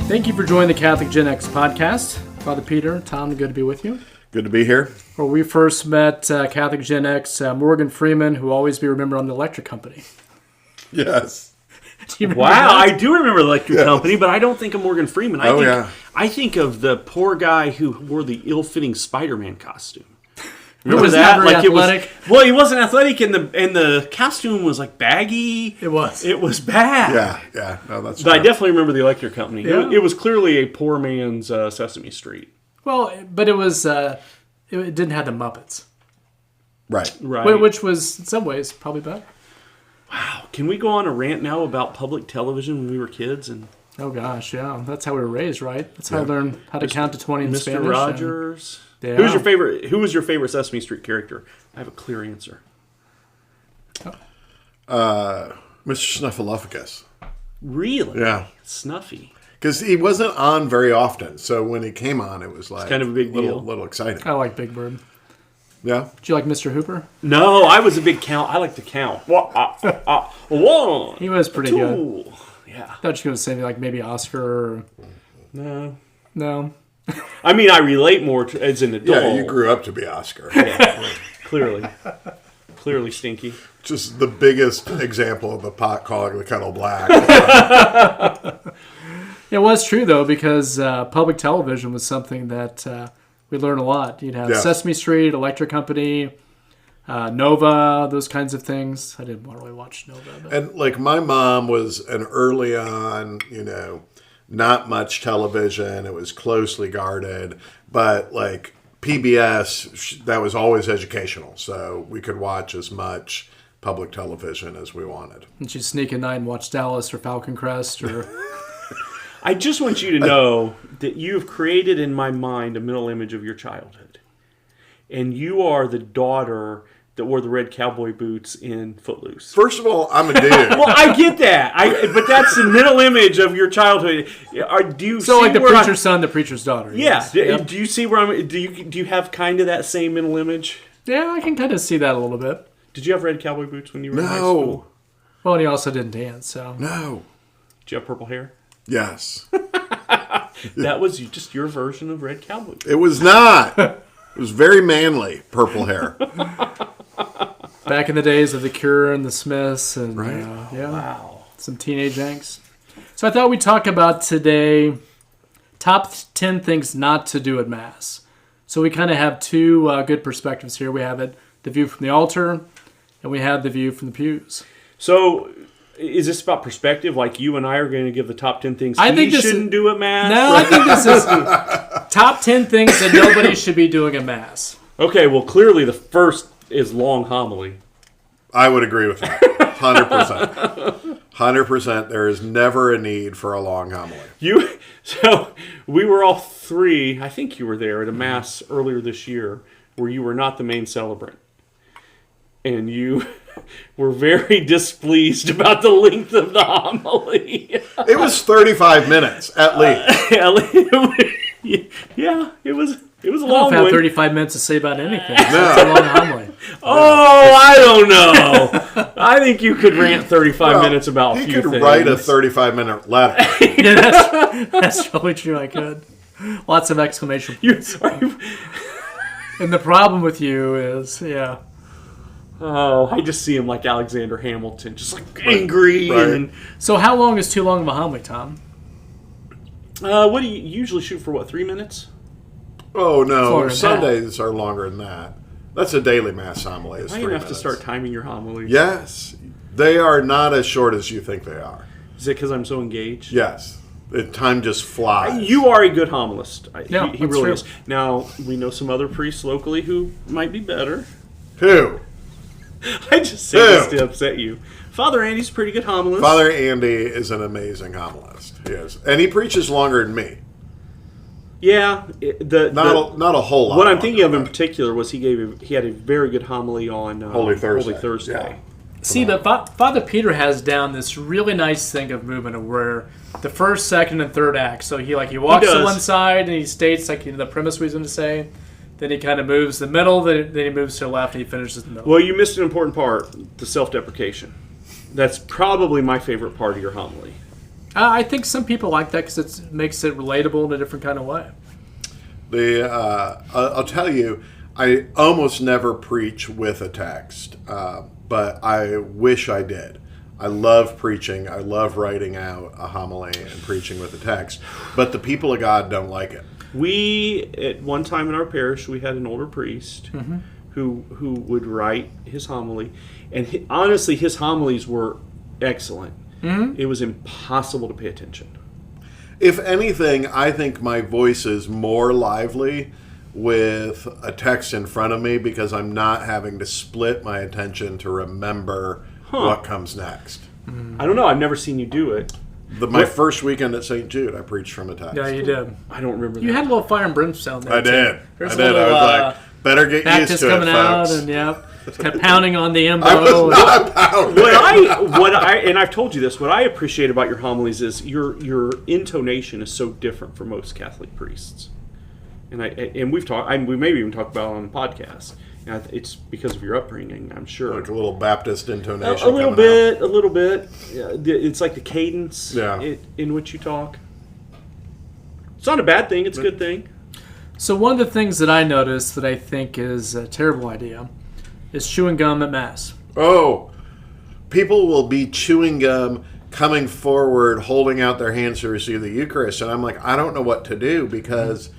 Thank you for joining the Catholic Gen X podcast. Father Peter, Tom, good to be with you. Good to be here. Well, we first met Catholic Gen X, Morgan Freeman, who will always be remembered on the Electric Company. Yes. Wow, I do remember the Electric Company, but I don't think of Morgan Freeman. I think of the poor guy who wore the ill-fitting Spider-Man costume. Remember that? Like athletic. He wasn't athletic, and the costume was like baggy. It was. It was bad. Yeah. No, that's But true. I definitely remember the Electric Company. Yeah. It was clearly a poor man's Sesame Street. Well, but it was. It didn't have the Muppets, Right. which was in some ways probably better. Wow. Can we go on a rant now about public television when we were kids? And Oh gosh, yeah, that's how we were raised, right? That's how I learned how to count to 20 in Mr. Spanish. Rogers. Yeah. Who was your favorite Sesame Street character? I have a clear answer. Mr. Snuffleupagus. Really? Yeah. Snuffy. Because he wasn't on very often, so when he came on, it was like kind of a big deal. little exciting. I like Big Bird. Yeah. Did you like Mr. Hooper? No, I was a big count. I like to count. One. He was pretty good. Two. Yeah. I thought you were going to say like maybe Oscar. Or... No. No. I mean, I relate more as an adult. Yeah, you grew up to be Oscar. Yeah, clearly. Clearly stinky. Just the biggest example of the pot calling the kettle black. It was true, though, because public television was something that we learned a lot. You'd have Sesame Street, Electric Company, Nova, those kinds of things. I didn't really watch Nova. But... And like my mom was an early on, not much television. It was closely guarded, but like PBS, that was always educational. So we could watch as much public television as we wanted. And she'd sneak at night and watch Dallas or Falcon Crest or... I just want you to know that you have created in my mind a mental image of your childhood. And you are the daughter that wore the red cowboy boots in Footloose. First of all, I'm a dude. Well, I get that. But that's the mental image of your childhood. Do you So see like the where preacher's son, the preacher's daughter. Yeah. Yes. Yep. Do you see where I'm... Do you have kind of that same mental image? Yeah, I can kind of see that a little bit. Did you have red cowboy boots when you were in high school? Well, and he also didn't dance, so... No. Did you have purple hair? Yes. That was just your version of red cowboy boots. It was not. It was very manly, purple hair. Back in the days of The Cure and the Smiths and Wow. some teenage angst. So I thought we'd talk about today top 10 things not to do at Mass. So we kind of have two good perspectives here. We have the view from the altar, and we have the view from the pews. So, is this about perspective? Like you and I are going to give the top 10 things shouldn't do at Mass? No, I think this is top 10 things that nobody should be doing at Mass. Okay, well, clearly the first is long homily. I would agree with that. 100%. 100%. There is never a need for a long homily. So, we were all three, I think you were there, at a Mass earlier this year where you were not the main celebrant. And you were very displeased about the length of the homily. It was 35 minutes, at least. Yeah, it was a I don't long know if I have one. 35 minutes to say about anything. It's a long homily. Oh, I don't know. I think you could rant 35 minutes about a few He could things. write a 35-minute letter. Yeah, that's probably true. I could. Lots of exclamation points. And the problem with you is, Oh, I just see him like Alexander Hamilton, just like angry. Right. And So how long is too long of a homily, Tom? what do you usually shoot for? 3 minutes? Oh, Longer no. than Sundays are longer than that. That's a daily Mass homily. It's I 3 have minutes. to start timing your homilies. Yes. They are not as short as you think they are. Is it because I'm so engaged? Yes. The time just flies. You are a good homilist. Yeah, he that's really true. is. Now, we know some other priests locally who might be better. Who? I just say this to upset you. Father Andy's a pretty good homilist. Father Andy is an amazing homilist. He is. And he preaches longer than me. Yeah. Not a whole lot. What I'm thinking of in but- particular was he had a very good homily on Holy Thursday. Holy Thursday. Yeah. See, Father Peter has down this really nice thing of movement of where the first, second, and third act. So he walks to does. one side and he states the premise we was going to say. Then he kind of moves the middle. Then he moves to the left and he finishes the middle. Well, you missed an important part: the self-deprecation. That's probably my favorite part of your homily. I think some people like that because it makes it relatable in a different kind of way. I'll tell you, I almost never preach with a text, but I wish I did. I love preaching. I love writing out a homily and preaching with a text, but the people of God don't like it. We, at one time in our parish, we had an older priest who would write his homily, and honestly, his homilies were excellent. It was impossible to pay attention. If anything, I think my voice is more lively with a text in front of me because I'm not having to split my attention to remember what comes next. I don't know. I've never seen you do it. My first weekend at St. Jude, I preached from a text. Yeah, you did. I don't remember You that. had a little fire and brimstone there. I did. There's I a did. little, I was like, better get used Baptist to it, coming out, folks. and kept pounding on the I embo. was not pounding. what I and I've told you this, what I appreciate about your homilies is your intonation is so different from most Catholic priests. And we've talked, we maybe even talked about it on the podcast. And it's because of your upbringing, I'm sure. Like a little Baptist intonation. A little bit. Yeah, it's like the cadence in which you talk. It's not a bad thing. It's a good thing. So one of the things that I noticed that I think is a terrible idea is chewing gum at Mass. Oh, people will be chewing gum, coming forward, holding out their hands to receive the Eucharist. And I'm like, I don't know what to do because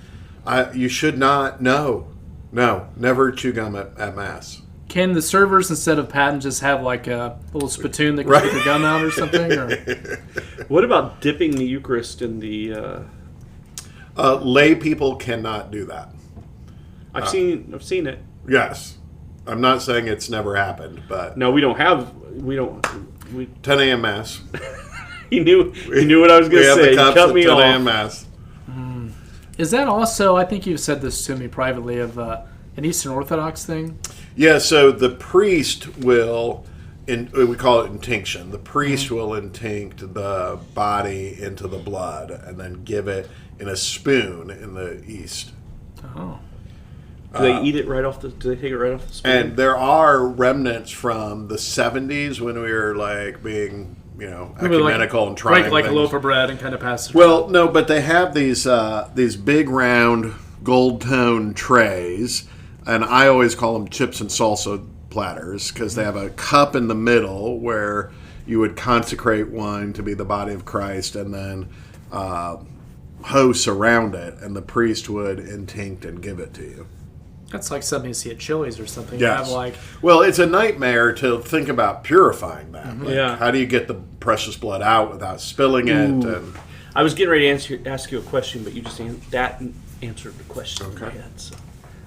you should not. No, never chew gum at Mass. Can the servers, instead of patting, just have like a little spittoon that can take the gum out or something? Or? What about dipping the Eucharist in the... Lay people cannot do that. I've seen it. Yes. I'm not saying it's never happened, but... No, we 10 a.m. Mass. He knew what I was going to say. We have the cups Cut at me 10 off. a.m. Mass. Is that also, I think you've said this to me privately, of an Eastern Orthodox thing? Yeah, so the priest will, we call it intinction. The priest will intinct the body into the blood and then give it in a spoon in the East. Oh. Do they eat it right off the? Do they take it right off the spoon? And there are remnants from the 70s when we were like being, ecumenical and trying like a things. loaf of bread and kind of pass it. Well, no, but they have these big round gold tone trays, and I always call them chips and salsa platters because they have a cup in the middle where you would consecrate wine to be the body of Christ, and then hosts around it, and the priest would intinct and give it to you. That's like something you see at Chili's or something. Yes. You have Well, it's a nightmare to think about purifying that. Like, Yeah. how do you get the precious blood out without spilling it? And I was getting ready to ask you a question, but you just answered the question in my head. So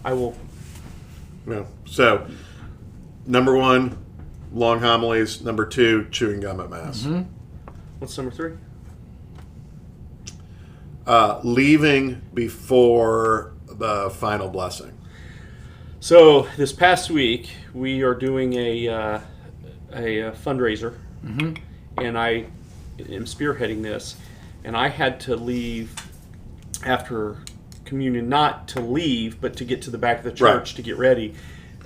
I will. So, number 1, long homilies. Number 2, chewing gum at Mass. What's number 3? Leaving before the final blessing. So this past week we are doing a fundraiser, and I am spearheading this, and I had to leave after communion, not to leave, but to get to the back of the church to get ready,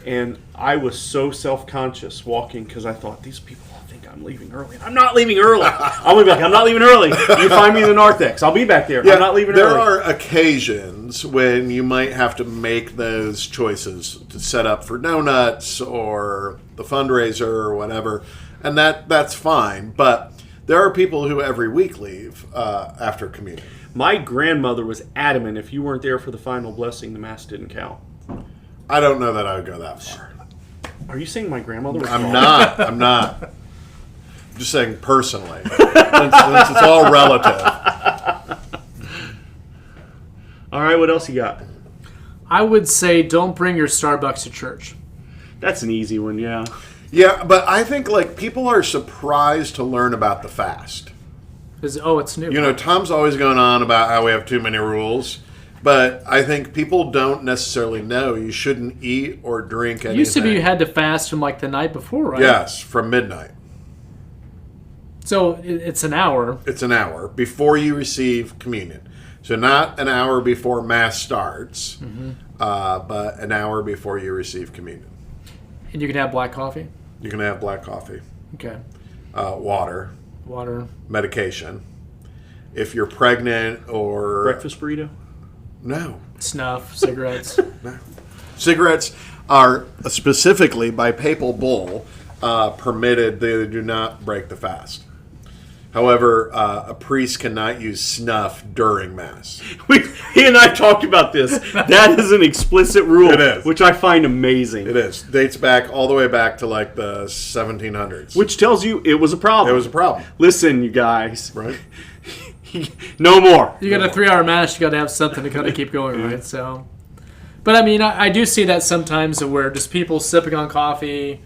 and I was so self-conscious walking because I thought these people think I'm leaving early, and I'm not leaving early. I'm gonna be like, I'm not leaving early. You find me in the narthex, I'll be back there. I'm not leaving early. There are occasions when you might have to make those choices to set up for donuts or the fundraiser or whatever, and that's fine. But there are people who every week leave after communion. My grandmother was adamant if you weren't there for the final blessing, the Mass didn't count. I don't know that I would go that far. Are you saying my grandmother was I'm wrong? not. I'm just saying personally. since it's all relative. All right, what else you got? I would say don't bring your Starbucks to church. That's an easy one, yeah. Yeah, but I think like people are surprised to learn about the fast. It's new. Tom's always going on about how we have too many rules, but I think people don't necessarily know you shouldn't eat or drink anything. It used to be you had to fast from like the night before, right? Yes, from midnight. So it's an hour. It's an hour before you receive communion. So not an hour before Mass starts, but an hour before you receive communion. And you can have black coffee? You can have black coffee, Okay. water, Water. medication. if you're pregnant or Breakfast burrito? no. Snuff, cigarettes. Cigarettes are specifically by papal bull permitted. They do not break the fast. However, a priest cannot use snuff during Mass. He and I talked about this. That is an explicit rule, It is. which I find amazing. It is. Dates back all the way back to like the 1700s. Which tells you it was a problem. It was a problem. Listen, you guys. Right? No more. You got a 3-hour mass, you got to have something to kind of keep going, right? So, but I mean, I do see that sometimes where just people sipping on coffee,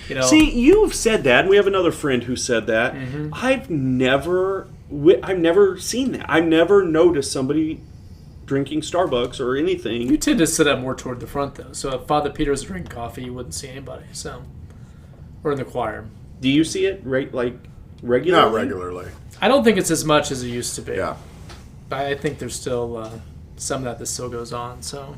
you know. See, you've said that, and we have another friend who said that. Mm-hmm. I've never seen that. I've never noticed somebody drinking Starbucks or anything. You tend to sit up more toward the front, though. So if Father Peter was drinking coffee, you wouldn't see anybody. So, or in the choir. Do you see it regularly? Not regularly. I don't think it's as much as it used to be. Yeah. But I think there's still some that still goes on. So,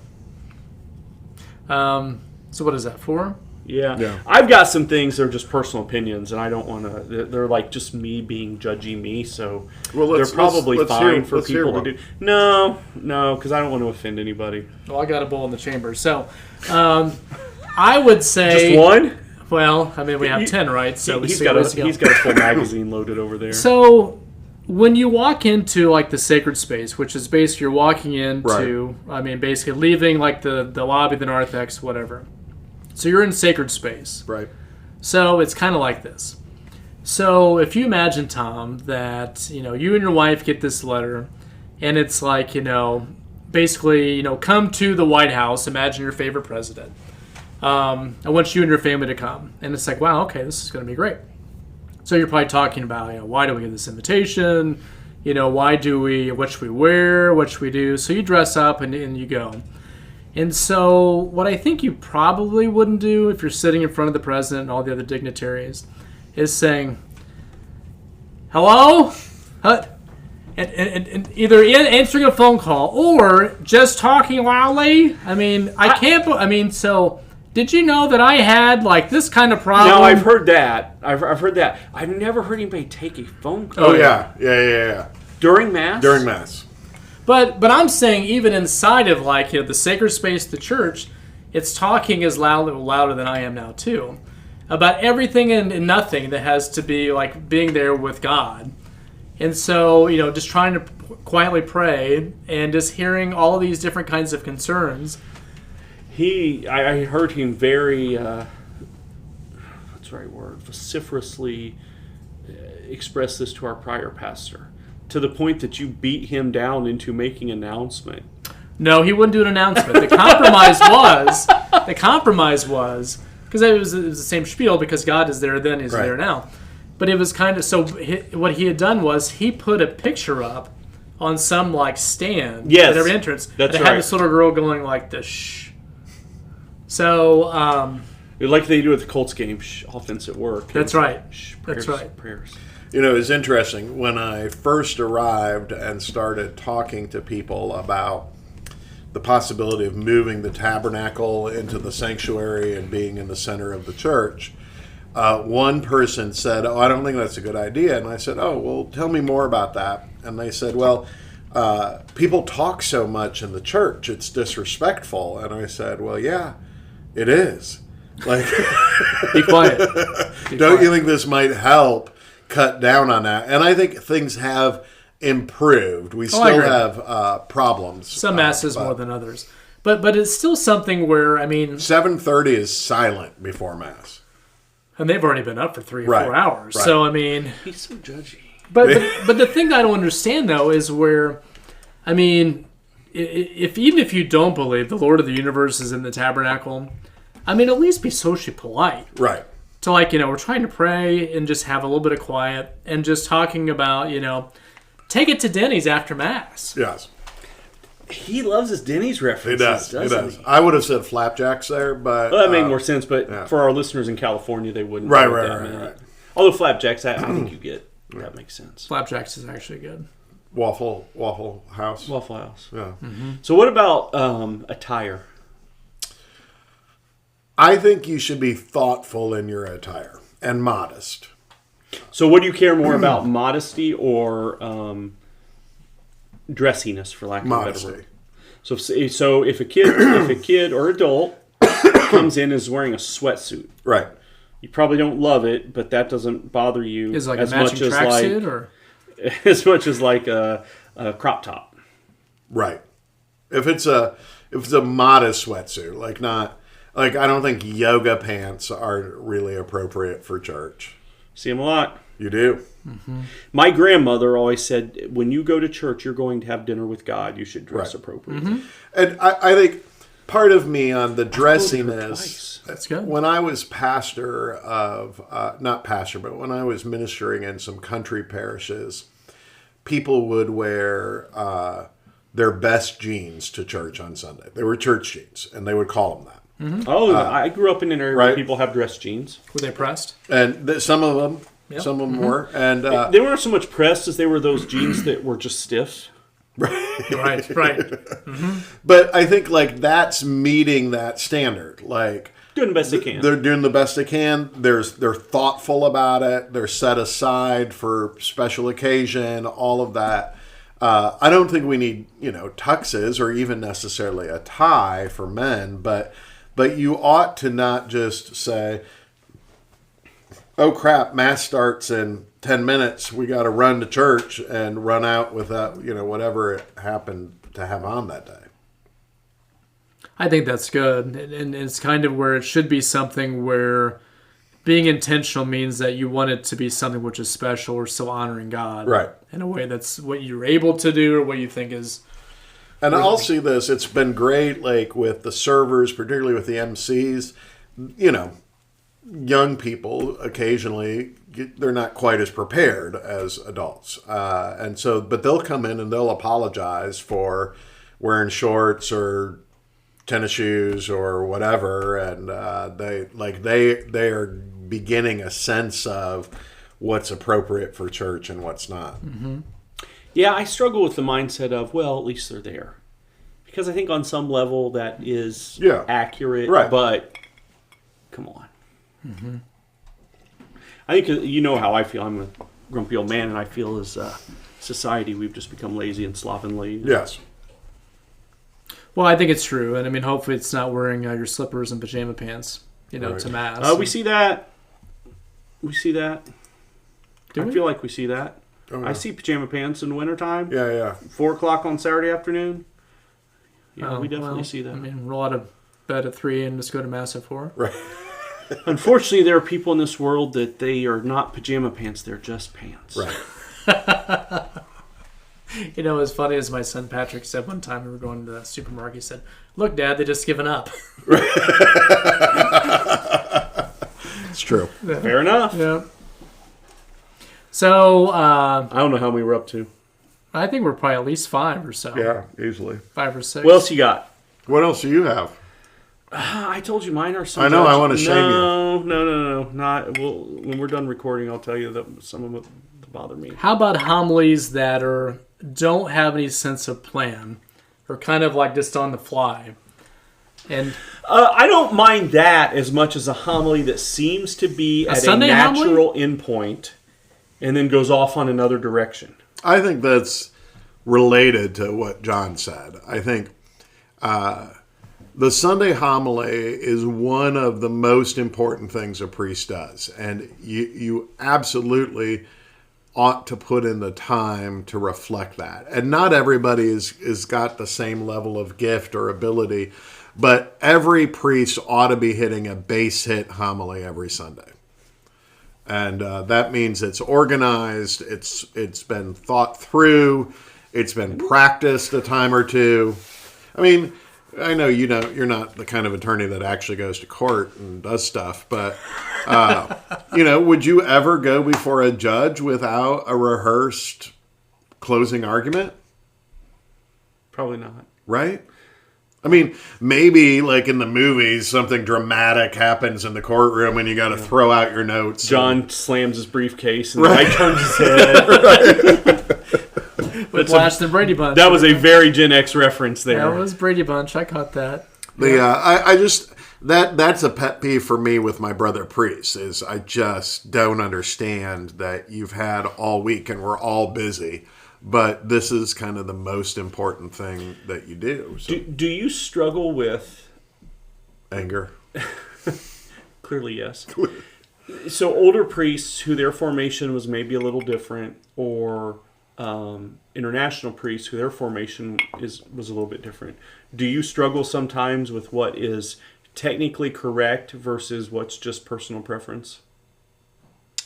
so what is that for? Yeah. I've got some things that are just personal opinions, and I don't want to. They're like just me being judgy me, so Well, they're probably let's fine hear- for let's hear people to one. do. No, because I don't want to offend anybody. Well, I got a bull in the chamber. So, I would say Just one? Well, I mean, we have 10, right? So he's see got ways to go. a full magazine loaded over there. So when you walk into like the sacred space, which is basically you're walking into, I mean, basically leaving like the lobby, the narthex, whatever. So you're in sacred space. Right. So it's kind of like this. So if you imagine, Tom, that, you know, you and your wife get this letter and it's like, you know, basically, you know, come to the White House, imagine your favorite president. I want you and your family to come. And it's like, wow, okay, this is going to be great. So you're probably talking about, you know, why do we get this invitation? You know, what should we wear? What should we do? So you dress up and you go. And so what I think you probably wouldn't do if you're sitting in front of the president and all the other dignitaries is saying, hello? And either answering a phone call or just talking loudly. I mean, so did you know that I had like this kind of problem? Now I've heard that. I've heard that. I've never heard anybody take a phone call. Oh, yeah. During Mass? During Mass. But I'm saying even inside of like, you know, the sacred space of the church, it's talking as louder than I am now too, about everything and nothing that has to be like being there with God. And so, you know, just trying to quietly pray and just hearing all these different kinds of concerns. I heard him very, what's the right word, vociferously express this to our prior pastor, to the point that you beat him down into making an announcement. No, he wouldn't do an announcement. The compromise was, because it was the same spiel, because God is there then, he's there now. But it was kind of, so what he had done was he put a picture up on some like stand at every entrance. That's had this little girl going like this, shh. So, like they do at the Colts game, offense at work. That's right. Prayers, That's right. Prayers. You know, it's interesting. When I first arrived and started talking to people about the possibility of moving the tabernacle into the sanctuary and being in the center of the church, one person said, I don't think that's a good idea. And I said, well, tell me more about that. And they said, well, people talk so much in the church, it's disrespectful. And I said, well, yeah, it is. Like, be quiet. Don't you think this might help cut down on that? And I think things have improved. We still have problems. Some masses more than others. But it's still something where, I mean... 7:30 is silent before Mass. And they've already been up for 3 or 4 hours. Right. So, I mean... He's so judgy. But the thing I don't understand, though, is where, I mean, even if you don't believe the Lord of the universe is in the tabernacle, I mean, at least be socially polite. Right. So, like, you know, we're trying to pray and just have a little bit of quiet and just talking about, you know, take it to Denny's after Mass. Yes. He loves his Denny's references. He does. I would have said flapjacks there, but... Well, that made more sense, but for our listeners in California, they wouldn't. Right. Although flapjacks, I think you get. That makes sense. Flapjacks is actually good. Waffle House. Waffle House. Yeah. Mm-hmm. So what about attire? I think you should be thoughtful in your attire and modest. So what do you care more about, modesty or dressiness, for lack of a better Modesty. word. So if a kid or adult comes in as wearing a sweatsuit, Right. you probably don't love it, but that doesn't bother you Is it like as a much matching as tracksuit or? as much as like a crop top. Right. If it's a modest sweatsuit, I don't think yoga pants are really appropriate for church. See them a lot. You do. My grandmother always said, when you go to church, you're going to have dinner with God. You should dress Right. appropriately. And I think part of me on the dressiness. Twice. That's good. When I was pastor of, not pastor, but when I was ministering in some country parishes, people would wear their best jeans to church on Sunday. They were church jeans, and they would call them that. Oh, I grew up in an area where right. people have dress jeans. Were they pressed? And some of them, Yep. some of them were. And They weren't so much pressed as they were those jeans that were just stiff. Right. but I think that's meeting that standard. Doing the best they can. They're doing the best they can. They're thoughtful about it. They're set aside for special occasion. All of that. I don't think we need tuxes or even necessarily a tie for men, but you ought to not just say, "Oh crap, mass starts in 10 minutes. We got to run to church and run out with whatever it happened to have on that day." I think that's good, and it's kind of where it should be something where being intentional means that you want it to be something which is special or still honoring God, Right. in a way that's what you're able to do or what you think is. And I'll see this. It's been great, with the servers, particularly with the MCs. Young people occasionally they're not quite as prepared as adults, but they'll come in and they'll apologize for wearing shorts or tennis shoes or whatever, and they are beginning a sense of what's appropriate for church and what's not. Yeah, I struggle with the mindset of, well, at least they're there. Because I think on some level that is accurate, Right. but come on. I think you know how I feel. I'm a grumpy old man, and I feel as a society we've just become lazy and slovenly. Yes. Well, I think it's true, and I mean, hopefully, it's not wearing your slippers and pajama pants, Right. to mass. We see that. We see that. Do I we? feel like we see that. Oh, yeah. I see pajama pants in the wintertime. Yeah. 4 o'clock on Saturday afternoon. Yeah, Oh, we definitely well, see that. I mean, roll out of bed at 3 and just go to mass at 4. Right. Unfortunately, there are people in this world that they are not pajama pants; they're just pants. Right. As funny as my son Patrick said one time we were going to the supermarket. He said, "Look, Dad, they just given up." It's true. Fair enough. Yeah. So I don't know how many we're up to. I think we're probably at least 5 or so. Yeah, easily. 5 or 6. What else you got? What else do you have? I told you mine are some. I know, I wanna shame you. No. Not. Well, when we're done recording, I'll tell you that some of them bother me. How about homilies that don't have any sense of plan, or kind of like just on the fly? And I don't mind that as much as a homily that seems to be at a Sunday natural endpoint and then goes off on another direction. I think that's related to what John said. I think the Sunday homily is one of the most important things a priest does. And you absolutely ought to put in the time to reflect that. And not everybody is got the same level of gift or ability, but every priest ought to be hitting a base hit homily every Sunday. And that means it's organized, it's been thought through, it's been practiced a time or two. I mean, I know you're not the kind of attorney that actually goes to court and does stuff, but would you ever go before a judge without a rehearsed closing argument? Probably not. Right? I mean, maybe like in the movies, something dramatic happens in the courtroom and you got to throw out your notes. John slams his briefcase and the guy turns his head. Whiplash the Brady Bunch. That was a very Gen X reference there. That was Brady Bunch. I caught that. I just that's a pet peeve for me with my brother priests is I just don't understand that you've had all week and we're all busy, but this is kind of the most important thing that you do. So, Do you struggle with anger. Clearly, yes. So older priests who their formation was maybe a little different, or international priests who their formation was a little bit different. Do you struggle sometimes with what is technically correct versus what's just personal preference?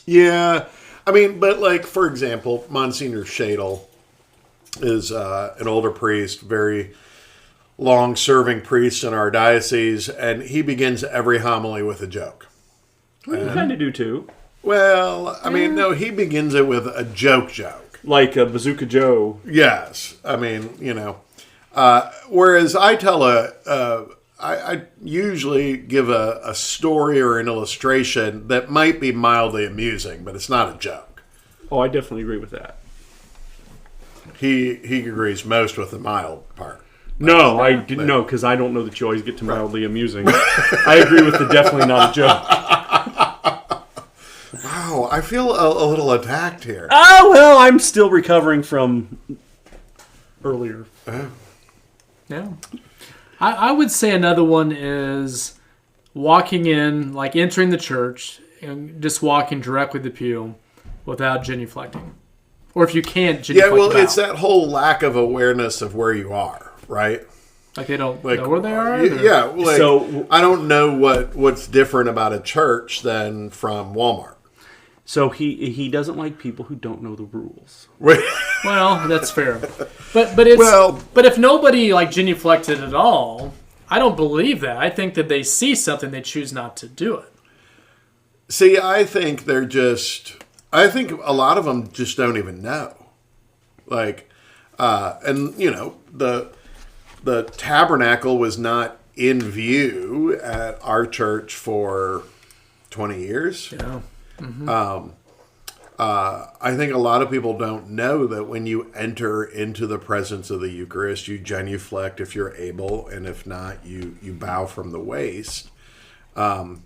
Yeah, I mean, but like for example, Monsignor Shadle is an older priest, very long-serving priest in our diocese, and he begins every homily with a joke. You kind of do too. Well, I mean, no, he begins it with a joke. Like a Bazooka Joe. Yes, I mean, you know. Whereas I tell I usually give a story or an illustration that might be mildly amusing, but it's not a joke. Oh, I definitely agree with that. He agrees most with the mild part. No, I didn't know, because I don't know that you always get to mildly amusing. I agree with the definitely not a joke. Wow, I feel a little attacked here. Oh, well, I'm still recovering from earlier. Yeah. I would say another one is walking in, like entering the church and just walking directly to the pew without genuflecting. Or if you can't genuflect. Yeah, well, about. it's that whole lack of awareness of where you are, right? Like they don't Like, know where they are? Yeah, like, So- I don't know what's different about a church than from Walmart. So he doesn't like people who don't know the rules. Well, that's fair. But it's Well- but if nobody like genuflected at all, I don't believe that. I think that they see something, they choose not to do it. See, I think I think a lot of them just don't even know. Like, and you know, the tabernacle was not in view at our church for 20 years. Yeah. I think a lot of people don't know that when you enter into the presence of the Eucharist, you genuflect if you're able, and if not, you bow from the waist. And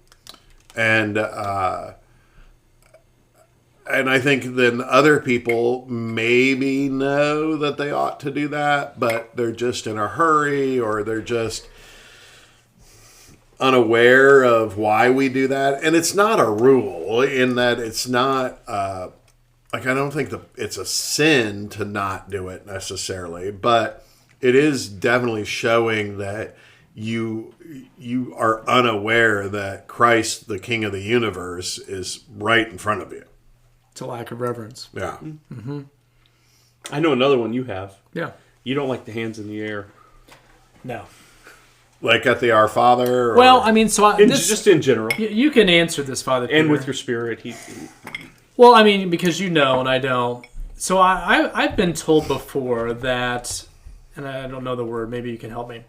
I think then other people maybe know that they ought to do that, but they're just in a hurry, or they're just unaware of why we do that. And it's not a rule in that it's not like, I don't think it's a sin to not do it necessarily, but it is definitely showing that you are unaware that Christ, the King of the universe, is right in front of you. It's a lack of reverence. Yeah. I know another one you have. Yeah. You don't like the hands in the air. No. Like at the Our Father? Or, Well, I mean, so Just in general. you can answer this, Father Peter. And with your spirit. Well, I mean, because you know and I don't. So I've been told before that, and I don't know the word, maybe you can help me.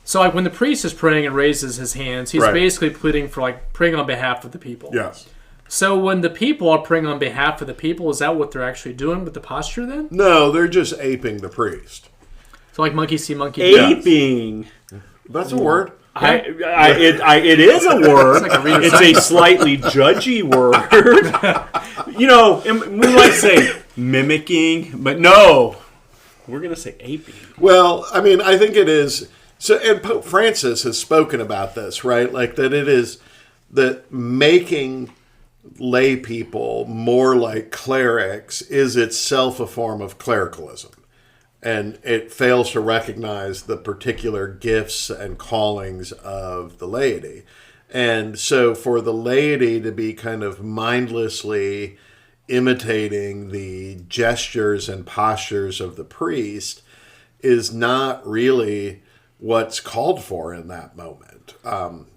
So like when the priest is praying and raises his hands, he's Right. basically praying on behalf of the people. Yes. So when the people are praying on behalf of the people, is that what they're actually doing with the posture then? No, they're just aping the priest. So like monkey see, monkey do. Aping. That's a word. It is a word. It's a slightly judgy word. You know, we might say mimicking, but no. We're going to say aping. Well, I mean, I think it is. So, and Pope Francis has spoken about this, right? Like that it is that making lay people more like clerics is itself a form of clericalism. And it fails to recognize the particular gifts and callings of the laity. And so for the laity to be kind of mindlessly imitating the gestures and postures of the priest is not really what's called for in that moment.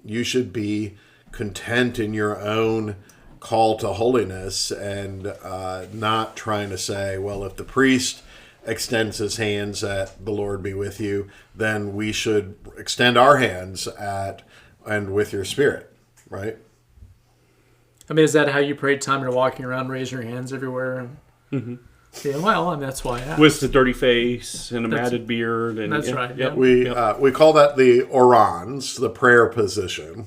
You should be content in your own call to holiness and not trying to say, well, if the priest extends his hands at the Lord be with you, then we should extend our hands at and with your spirit, right? I mean, is that how you pray time you're walking around, raising your hands everywhere? Mm-hmm. Yeah, well, I mean, that's why I asked. With the dirty face and a matted beard. And, That's right, yeah. We call that the orans, the prayer position.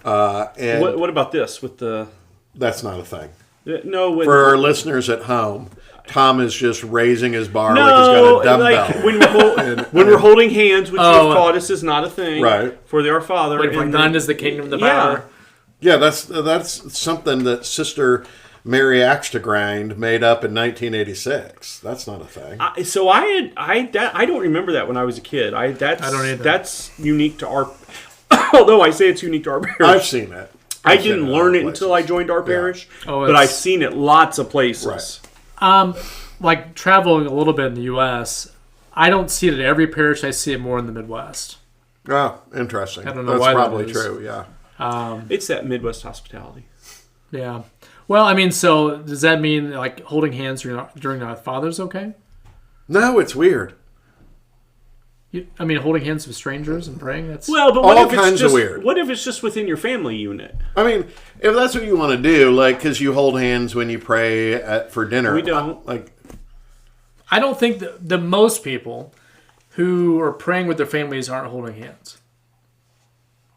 And What about this with the... that's not a thing. No, For our listeners at home, Tom is just raising his bar No, like he's got a dumbbell. like when we're holding hands, which you've taught us is not a thing, Right. For the Our Father. Like, for and thine then- is the kingdom, the Yeah. power. Yeah, that's something that Sister Mary Axtegrind made up in 1986. That's not a thing. So I don't remember that when I was a kid. I don't either. That's unique to our. Although I say it's unique to our parish. I've seen it. I I've seen didn't in learn other it until I places. joined our parish, Oh, but it's- I've seen it lots of places. Right. Like traveling a little bit in the U.S., I don't see it at every parish. I see it more in the Midwest. Oh, interesting. I don't know That's why that probably is. true, yeah. It's that Midwest hospitality. Yeah. Well, I mean, so does that mean like holding hands during our Father's okay? No, it's weird. I mean, holding hands with strangers and praying. That's Well, but what All if it's kinds of just weird. What if it's just within your family unit? I mean, if that's what you want to do, like, because you hold hands when you pray for dinner. We don't. Like, I don't think that the most people who are praying with their families aren't holding hands.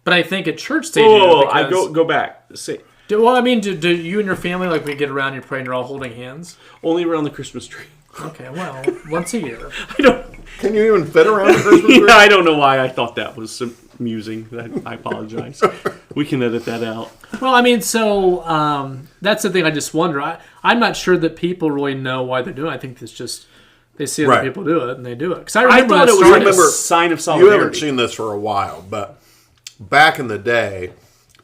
But I think at church they do. Oh, I because- go back. Say Well, I mean, do you and your family, like, we get around, you're praying, you're all holding hands? only around the Christmas tree. Okay, well, once a year. I don't. can you even fit around a Christmas tree? Yeah, I don't know why I thought that was amusing. I apologize. We can edit that out. Well, I mean, so that's the thing I just wonder. I'm not sure that people really know why they're doing it. I think it's just they see other Right. people do it and they do it. Because I I remember thought that it was started- like a sign of You solidarity. haven't seen this for a while, but back in the day,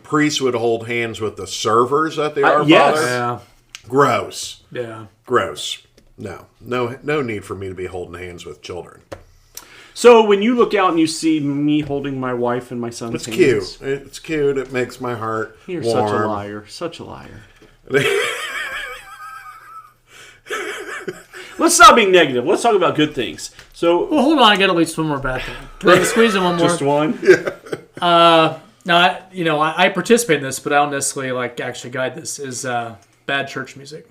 priests would hold hands with the servers at the Our yes. Father. Yeah, Gross. yeah. Gross. No need for me to be holding hands with children. So when you look out and you see me holding my wife and my son's It's hands, cute. It's cute. It makes my heart you're warm. such a liar. Such a liar. Let's stop being negative. Let's talk about good things. So, Well, hold on. I got at least one more bad thing. Can I squeeze in one more? just one. Now, I participate in this, but I don't necessarily like actually guide this. Is bad church music.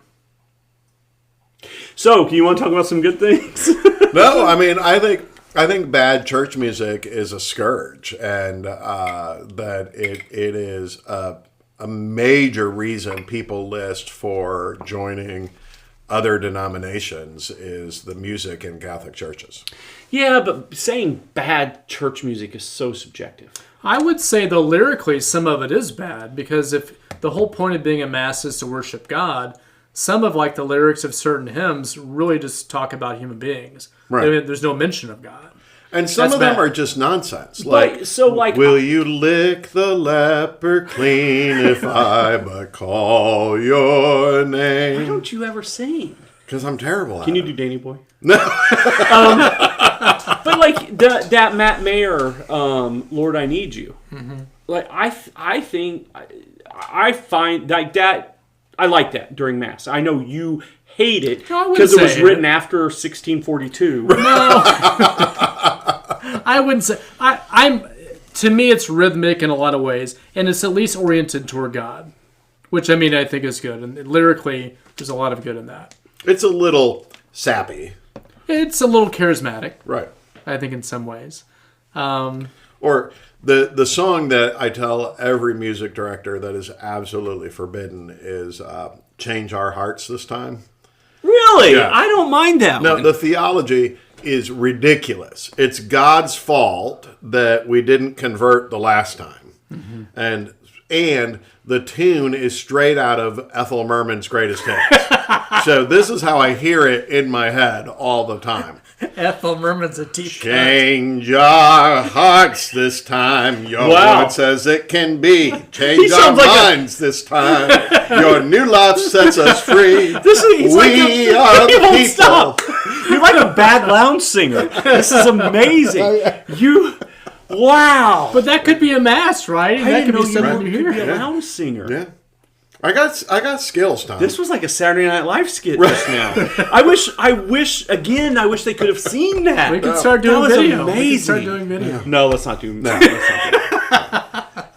So, do you want to talk about some good things? No, I mean, I think bad church music is a scourge, and that it is a major reason people list for joining other denominations is the music in Catholic churches. Yeah, but saying bad church music is so subjective. I would say, though, lyrically, some of it is bad because if the whole point of being a mass is to worship God, some of like the lyrics of certain hymns really just talk about human beings. Right. I mean, there's no mention of God. And some That's of them bad. are just nonsense. Like, will you lick the leper clean if I but call your why name? don't you ever sing? Because I'm terrible at Can you it. do Danny Boy? No. But like that Matt Mayer, Lord, I Need You. Like I think I find like that. I like that during Mass. I know you hate it No, I wouldn't because it was say written it. after 1642. I wouldn't say I'm. To me, it's rhythmic in a lot of ways, and it's at least oriented toward God, which I mean I think is good. And lyrically, there's a lot of good in that. It's a little sappy. It's a little charismatic, Right. I think, in some ways. Or the song that I tell every music director that is absolutely forbidden is Change Our Hearts This Time. Really, Yeah. I don't mind that No, one. the theology is ridiculous. It's God's fault that we didn't convert the last time. And the tune is straight out of Ethel Merman's greatest hits. So this is how I hear it in my head all the time. Ethel Merman's a deep cut. Change our hearts this time. Your Wow. word says it can be. Change He our sounds like minds this time. Your new love sets us free. He's We are he the won't people. stop. You're like a bad lounge singer. This is amazing. Wow. But that could be a mass, right? I That didn't could know be you something you could be hear. a lounge singer. Yeah. I got skills, Tom. This was like a Saturday Night Live skit just now. I wish they could have seen that. We could start doing that was video. We amazing. could start doing video. No, let's not do that.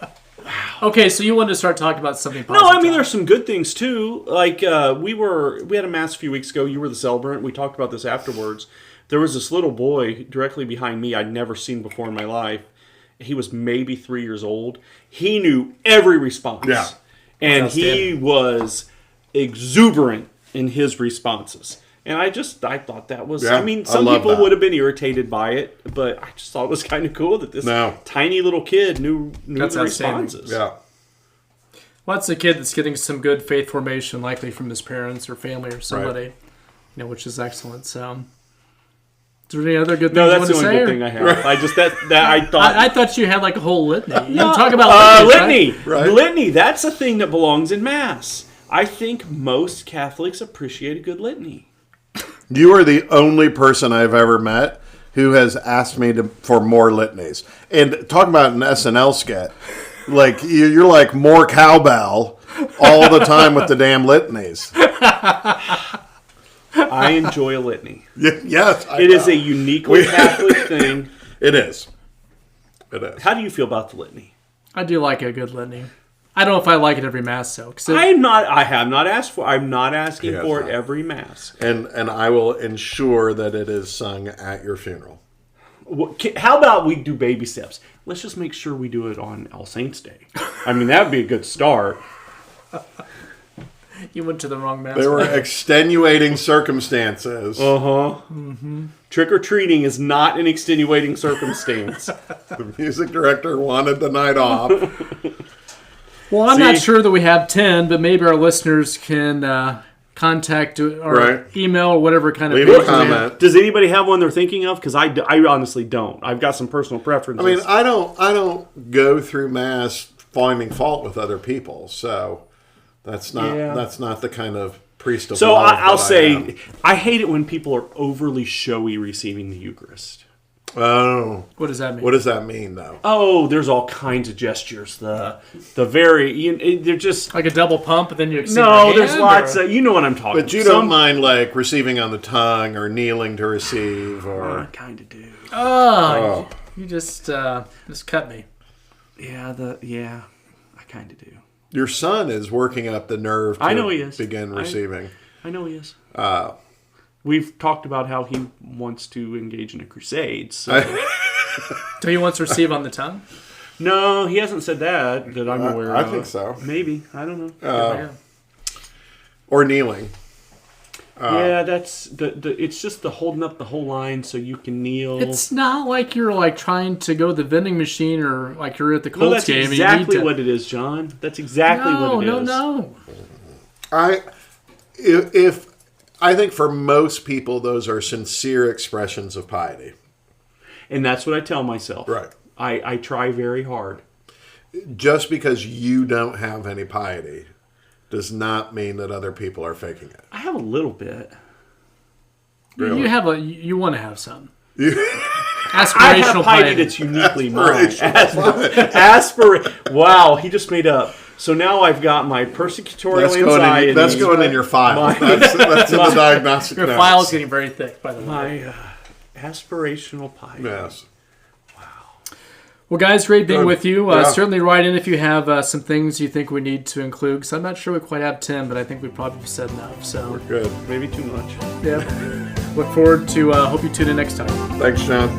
Okay, so you wanted to start talking about something No, positive. I mean there's some good things too. Like we had a mass a few weeks ago. You were the celebrant. We talked about this afterwards. There was this little boy directly behind me I'd never seen before in my life. He was maybe 3 years old. He knew every response. Yeah. And That's he outstanding. was exuberant in his responses. And I thought that was, Yeah, I mean, I some love people that. would have been irritated by it, but I just thought it was kind of cool that this No. tiny little kid knew That's the outstanding. responses. Yeah. Well, that's a kid that's getting some good faith formation, likely from his parents or family or somebody, which is excellent. So, is there any other good things No, you that's want the to only say? good thing I have. I just, that I thought. I thought you had like a whole litany. You talk about Litany. right? Right. Litany. That's a thing that belongs in Mass. I think most Catholics appreciate a good litany. You are the only person I've ever met who has asked me for more litanies. And talk about an SNL skit. Like, you're like more cowbell all the time with the damn litanies. I enjoy a litany. Yes. It is a uniquely Catholic thing. It is. It is. How do you feel about the litany? I do like a good litany. I don't know if I like it every Mass, though. I have not asked for. I'm not asking Yes, for it no. every Mass. And I will ensure that it is sung at your funeral. How about we do baby steps? Let's just make sure we do it on All Saints Day. I mean, that would be a good start. You went to the wrong Mass. There were extenuating circumstances. Trick or treating is not an extenuating circumstance. The music director wanted the night off. Well, I'm not See? sure that we have 10, but maybe our listeners can contact or Right. email or whatever kind of Leave a page we have. comment. Does anybody have one they're thinking of? Because I honestly don't. I've got some personal preferences. I mean, I don't go through Mass finding fault with other people, so that's not Yeah. that's not the kind of priest of so love I'll that I say am. I hate it when people are overly showy receiving the Eucharist. Oh, What does that mean? what does that mean though? Oh, there's all kinds of gestures. The very they're just Like a double pump, and then you extend no. your There's hand, lots or- of you know what I'm talking. But you Some- don't mind like receiving on the tongue or kneeling to receive I or kind of do. Oh, you just cut me. Yeah, I kind of do. your son is working up the nerve to I know he is. begin receiving. I know he is. We've talked about how he wants to engage in a crusade. So. So he wants to receive on the tongue? No, he hasn't said that I'm aware of. I think so. Maybe. I don't know. Yeah. Or kneeling. Yeah, that's it's just the holding up the whole line so you can kneel. It's not like you're like trying to go to the vending machine or like you're at the no, Colts that's game. exactly and you need to... what it is, John. That's exactly what it is. No. If I think for most people those are sincere expressions of piety. And that's what I tell myself. Right. I try very hard. Just because you don't have any piety does not mean that other people are faking it. I have a little bit. Really? You want to have some. I Aspirational have piety piety. that's uniquely mine. Aspirational Wow, he just made up. So now I've got my persecutorial anxiety. That's going in your file. That's in the diagnostic Your notes. file's getting very thick, by the way. My aspirational piety. Yes. Well, guys, great being Good. with you. Yeah. Certainly write in if you have some things you think we need to include, because I'm not sure we quite have 10, but I think we probably have said enough. So, Good. Maybe too much. yeah. Look forward to, hope you tune in next time. Thanks, John.